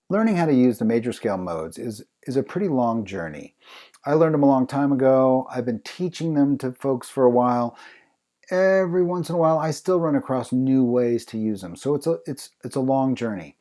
Learning how to use the major scale modes is a pretty long journey. I learned them a long time ago. I've been teaching them to folks for a while. Every once in a while, I still run across new ways to use them. So it's a long journey.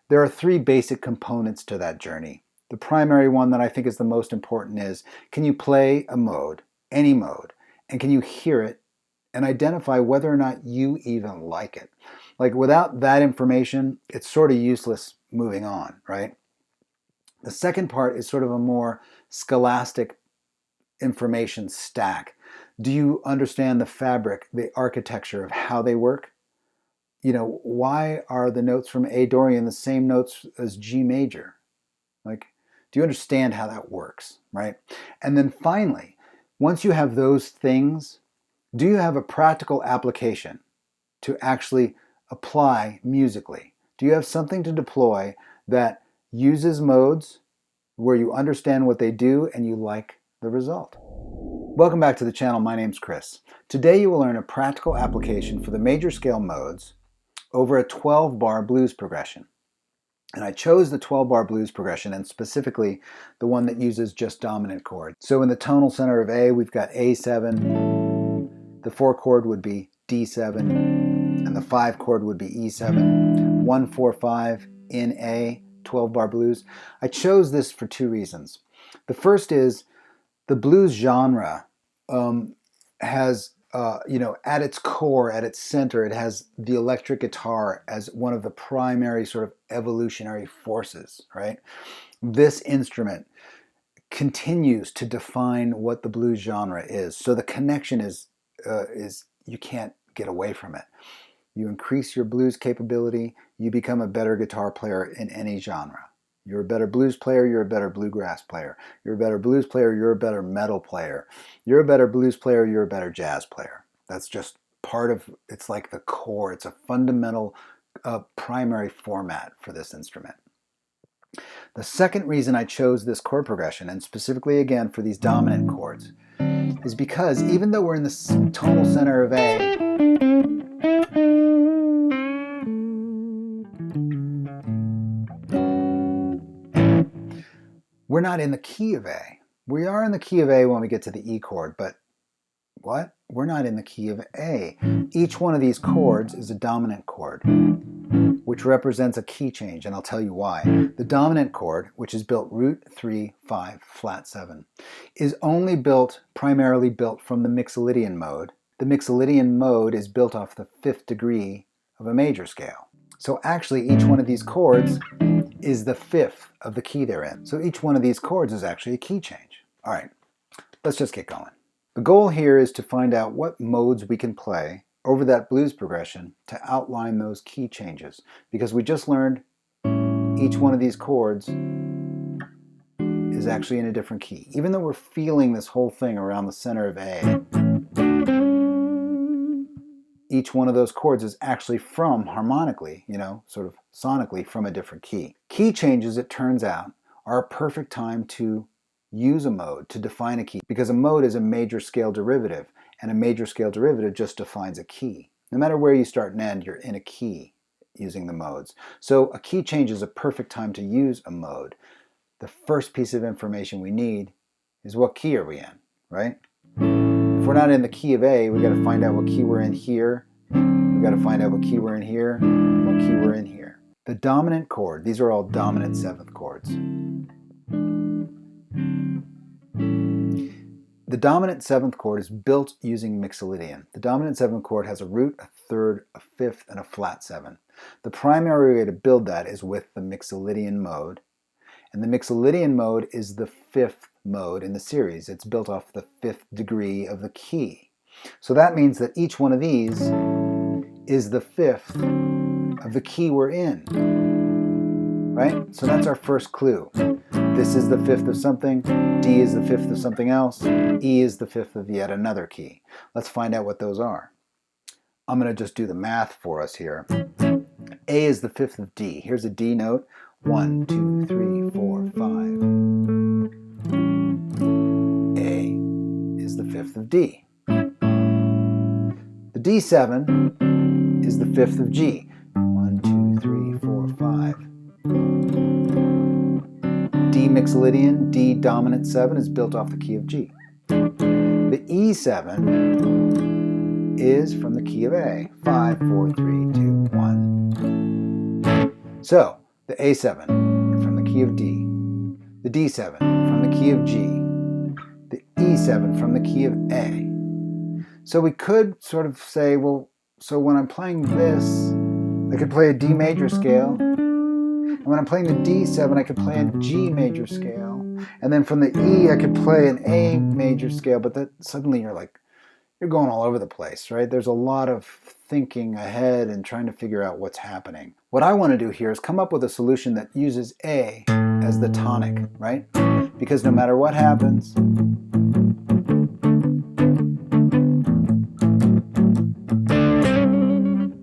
There are three basic components to that journey. The primary one that I think is the most important is, can you play a mode, any mode, and can you hear it and identify whether or not you even like it? Like, without that information, it's sort of useless moving on, right? The second part is sort of a more scholastic information stack. Do you understand the fabric, the architecture of how they work? You know, why are the notes from A Dorian the same notes as G major? Like, do you understand how that works, right? And then finally, once you have those things, do you have a practical application to actually apply musically? Do you have something to deploy that uses modes where you understand what they do and you like the result? Welcome back to the channel. My name's Chris. Today you will learn a practical application for the major scale modes over a 12-bar blues progression. And I chose the 12-bar blues progression, and specifically the one that uses just dominant chords. So in the tonal center of A, we've got A7, the 4 chord would be D7, and the 5 chord would be E7, 1, 4, 5 in A, 12-bar blues. I chose this for two reasons. The first is the blues genre has, at its core, at its center, it has the electric guitar as one of the primary sort of evolutionary forces, right? This instrument continues to define what the blues genre is. So the connection is you can't get away from it. You increase your blues capability, you become a better guitar player in any genre. You're a better blues player, you're a better bluegrass player. You're a better blues player, you're a better metal player. You're a better blues player, you're a better jazz player. That's just part of, it's like the core, it's a fundamental primary format for this instrument. The second reason I chose this chord progression, and specifically again for these dominant chords, is because even though we're in the tonal center of A, we're not in the key of A. We are in the key of A when we get to the E chord, but what? We're not in the key of A. Each one of these chords is a dominant chord, which represents a key change, and I'll tell you why. The dominant chord, which is built root 3, 5, flat 7, is only primarily built from the Mixolydian mode. The Mixolydian mode is built off the 5th degree of a major scale. So actually each one of these chords is the 5th of the key they're in. So each one of these chords is actually a key change. All right, let's just get going. The goal here is to find out what modes we can play over that blues progression to outline those key changes, because we just learned each one of these chords is actually in a different key. Even though we're feeling this whole thing around the center of A, each one of those chords is actually harmonically, sort of sonically from a different key. Key changes, it turns out, are a perfect time to use a mode, to define a key, because a mode is a major scale derivative, and a major scale derivative just defines a key. No matter where you start and end, you're in a key using the modes. So a key change is a perfect time to use a mode. The first piece of information we need is what key are we in, right? If we're not in the key of A, we got to find out what key we're in here. We got to find out what key we're in here, and what key we're in here. The dominant chord, these are all dominant 7th chords. The dominant 7th chord is built using Mixolydian. The dominant 7th chord has a root, a 3rd, a 5th, and a flat 7. The primary way to build that is with the Mixolydian mode. And the Mixolydian mode is the 5th mode in the series. It's built off the 5th degree of the key. So that means that each one of these is the 5th of the key we're in, right? So that's our first clue. This is the fifth of something, D is the fifth of something else, E is the fifth of yet another key. Let's find out what those are. I'm going to just do the math for us here. A is the fifth of D. Here's a D note. 1, 2, 3, 4, 5. A is the fifth of D. The D7 is the fifth of G. 1, 2, 3, 4, 5. D mixolydian, D dominant 7 is built off the key of G. The E7 is from the key of A. 5, 4, 3, 2, 1. So, the A7 from the key of D. The D7 from the key of G. The E7 from the key of A. So we could sort of say, well, so when I'm playing this, I could play a D major scale. And when I'm playing the D7, I could play a G major scale. And then from the E, I could play an A major scale. But that suddenly you're going all over the place, right? There's a lot of thinking ahead and trying to figure out what's happening. What I want to do here is come up with a solution that uses A as the tonic, right? Because no matter what happens,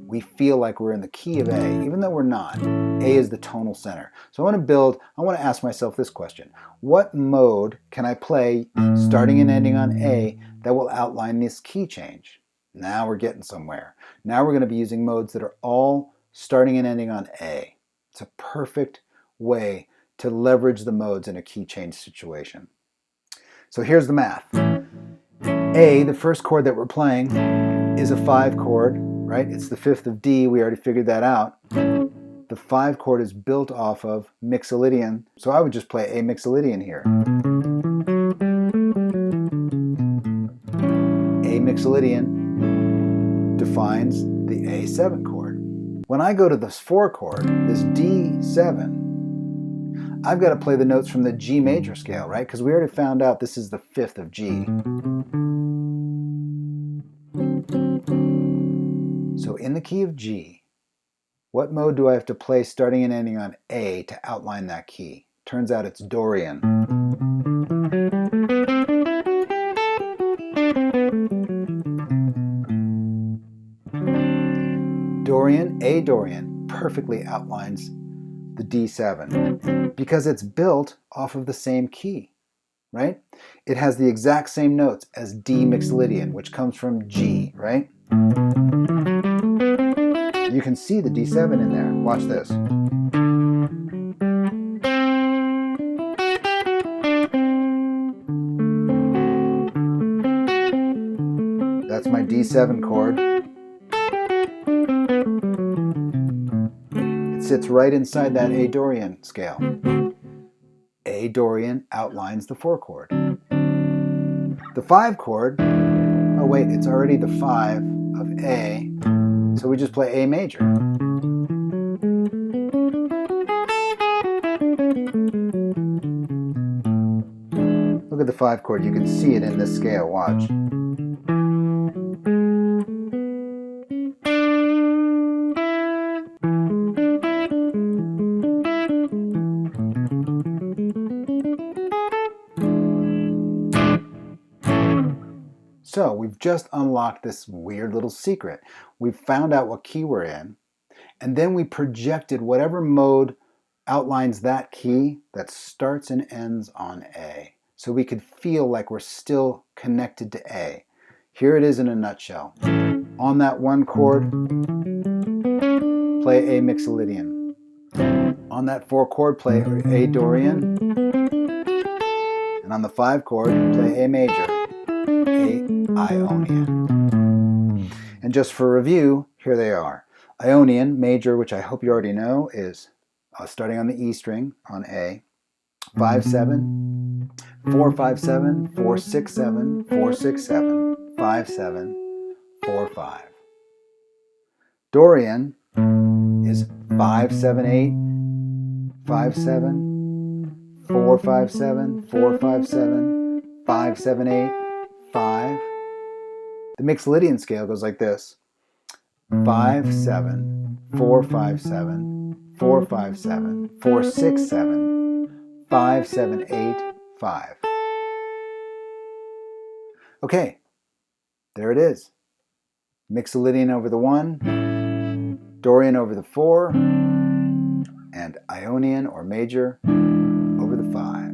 we feel like we're in the key of A, even though we're not. A is the tonal center. So I want to ask myself this question. What mode can I play starting and ending on A that will outline this key change? Now we're getting somewhere. Now we're going to be using modes that are all starting and ending on A. It's a perfect way to leverage the modes in a key change situation. So here's the math. A, the first chord that we're playing, is a 5 chord, right? It's the fifth of D. We already figured that out. The 5 chord is built off of mixolydian. So I would just play A mixolydian here. A mixolydian defines the A7 chord. When I go to this 4 chord, this D7, I've got to play the notes from the G major scale, right? Because we already found out this is the fifth of G. So in the key of G, what mode do I have to play starting and ending on A to outline that key? Turns out it's Dorian. A Dorian, perfectly outlines the D7 because it's built off of the same key, right? It has the exact same notes as D mixolydian, which comes from G, right? You can see the D7 in there. Watch this. That's my D7 chord. It sits right inside that A Dorian scale. A Dorian outlines the 4 chord. The 5 chord, oh wait, it's already the 5 of A, so we just play A major. Look at the 5 chord, you can see it in this scale, watch. So we've just unlocked this weird little secret. We've found out what key we're in, and then we projected whatever mode outlines that key that starts and ends on A. So we could feel like we're still connected to A. Here it is in a nutshell. On that 1 chord, play A mixolydian. On that 4 chord, play A Dorian. And on the 5 chord, play A major. A Ionian. And just for review, here they are. Ionian, major, which I hope you already know, is starting on the E string on A, 5-7, 4-5-7, 4-6-7, 4-6-7, 5-7, 4-5. Dorian is 5-7-8, 5-7, 4-5-7, 4-5-7, 5-7-8, 5. The mixolydian scale goes like this: 5-7, 4-5-7, 4-5-7, 4-6-7, 5, 7, 8, 5. Okay, there it is. Mixolydian over the 1, Dorian over the 4, and Ionian or major over the 5.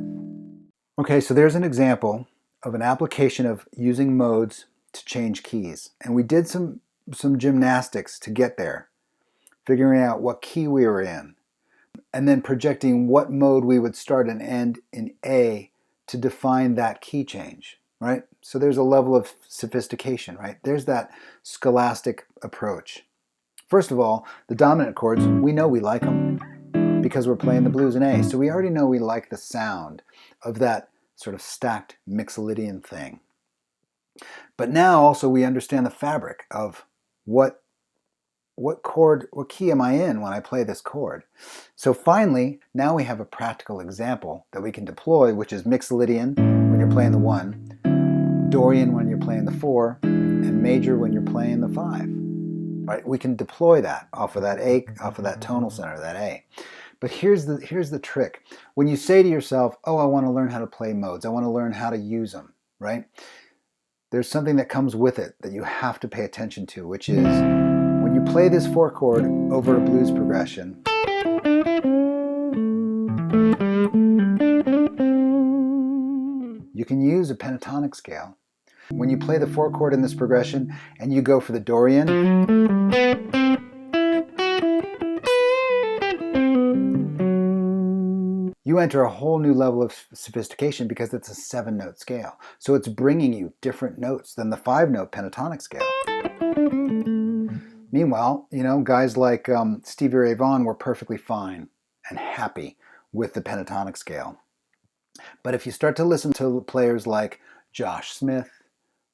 Okay, so there's an example of an application of using modes to change keys. And we did some gymnastics to get there, figuring out what key we were in, and then projecting what mode we would start and end in A to define that key change, right? So there's a level of sophistication, right? There's that scholastic approach. First of all, the dominant chords, we know we like them because we're playing the blues in A. So we already know we like the sound of that sort of stacked Mixolydian thing. But now also we understand the fabric of what key am I in when I play this chord. So finally, now we have a practical example that we can deploy, which is Mixolydian when you're playing the 1, Dorian when you're playing the 4, and major when you're playing the 5. Right? We can deploy that off of that A, off of that tonal center, that A. But here's the trick. When you say to yourself, oh, I want to learn how to play modes, I want to learn how to use them, right? There's something that comes with it that you have to pay attention to, which is when you play this 4 chord over a blues progression, you can use a pentatonic scale. When you play the 4 chord in this progression and you go for the Dorian, you enter a whole new level of sophistication because it's a 7-note scale. So it's bringing you different notes than the 5-note pentatonic scale. Meanwhile, you know, guys like Stevie Ray Vaughan were perfectly fine and happy with the pentatonic scale. But if you start to listen to players like Josh Smith,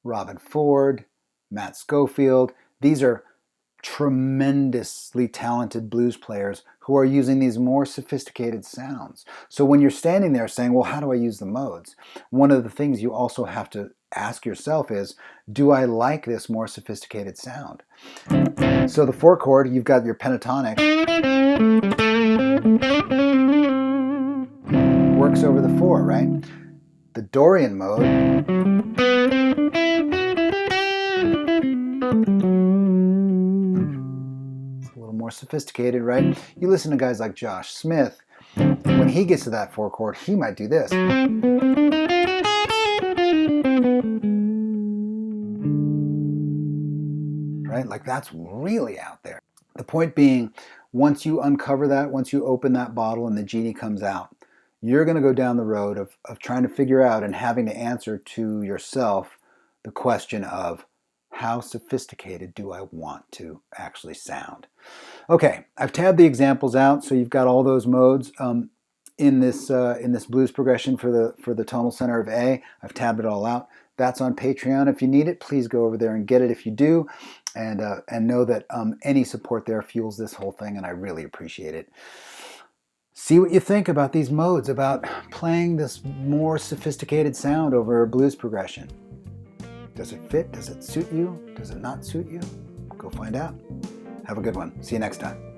Robin Ford, Matt Schofield, these are tremendously talented blues players who are using these more sophisticated sounds. So when you're standing there saying, well, how do I use the modes? One of the things you also have to ask yourself is, do I like this more sophisticated sound? So the 4 chord, you've got your pentatonic, works over the 4, right? The Dorian mode, more sophisticated, right? You listen to guys like Josh Smith, when he gets to that 4 chord, he might do this. Right? Like that's really out there. The point being, once you uncover that, once you open that bottle and the genie comes out, you're going to go down the road of trying to figure out and having to answer to yourself the question of, how sophisticated do I want to actually sound? Okay, I've tabbed the examples out, so you've got all those modes in this blues progression for the tonal center of A. I've tabbed it all out. That's on Patreon. If you need it, please go over there and get it if you do, and know that any support there fuels this whole thing, and I really appreciate it. See what you think about these modes, about playing this more sophisticated sound over a blues progression. Does it fit? Does it suit you? Does it not suit you? Go find out. Have a good one. See you next time.